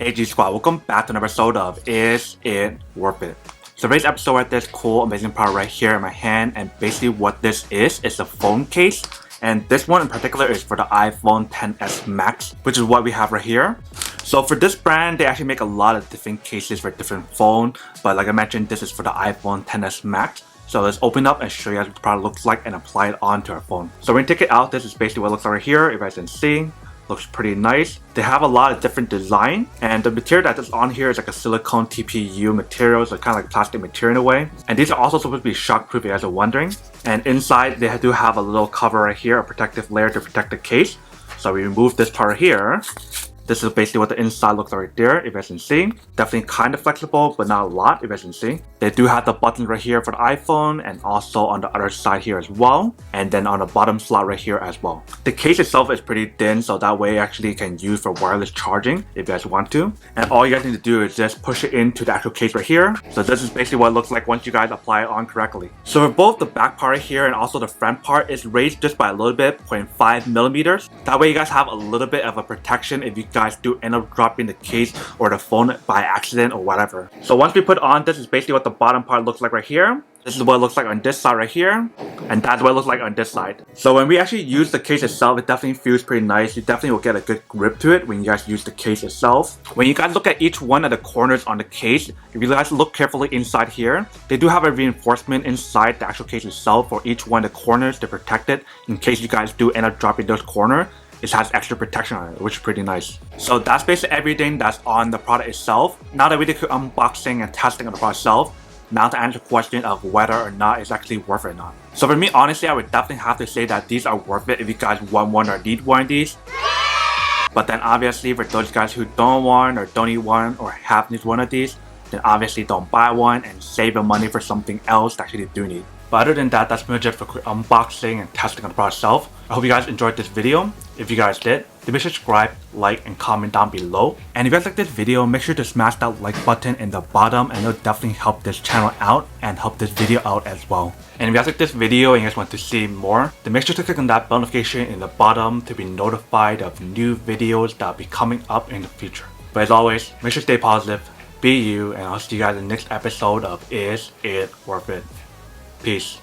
Hey G Squad, welcome back to another episode of Is It Worth It? So today's episode right, this cool amazing product right here in my hand, and basically what this is a phone case, and this one in particular is for the iPhone XS Max, which is what we have right here. So for this brand, they actually make a lot of different cases for different phone, but like I mentioned, this is for the iPhone XS Max. So let's open up and show you guys what the product looks like and apply it onto our phone. So when you take it out, this is basically what it looks like right here. If you guys can see, looks pretty nice. They have a lot of different design, and the material that is on here is like a silicone TPU material, so kind of like plastic material in a way. And these are also supposed to be shockproof if you guys are wondering. And inside they do have a little cover right here, a protective layer to protect the case. So we remove this part right here. This is basically what the inside looks like right there, if you guys can see. Definitely kind of flexible, but not a lot, if you guys can see. They do have the buttons right here for the iPhone, and also on the other side here as well. And then on the bottom slot right here as well. The case itself is pretty thin, so that way actually you can use for wireless charging if you guys want to. And all you guys need to do is just push it into the actual case right here. So this is basically what it looks like once you guys apply it on correctly. So for both the back part right here and also the front part, is raised just by a little bit, 0.5 millimeters. That way you guys have a little bit of a protection if you guys do end up dropping the case or the phone by accident or whatever. So once we put on, this is basically what the bottom part looks like right here. This is what it looks like on this side right here, and that's what it looks like on this side. So when we actually use the case itself, it definitely feels pretty nice. You definitely will get a good grip to it when you guys use the case itself. When you guys look at each one of the corners on the case, if you guys look carefully inside here, they do have a reinforcement inside the actual case itself for each one of the corners to protect it in case you guys do end up dropping those corners. It has extra protection on it, which is pretty nice. So that's basically everything that's on the product itself. Now that we did unboxing and testing on the product itself, now to answer the question of whether or not it's actually worth it or not. So for me, honestly, I would definitely have to say that these are worth it if you guys want one or need one of these. But then obviously for those guys who don't want or don't need one or have need one of these, then obviously don't buy one and save your money for something else that you do need. But other than that, that's pretty much it for quick unboxing and testing on the product itself. I hope you guys enjoyed this video. If you guys did, then make sure to subscribe, like, and comment down below. And if you guys like this video, make sure to smash that like button in the bottom, and it'll definitely help this channel out and help this video out as well. And if you guys like this video and you guys want to see more, then make sure to click on that bell notification in the bottom to be notified of new videos that will be coming up in the future. But as always, make sure to stay positive, be you, and I'll see you guys in the next episode of Is It Worth It? Peace.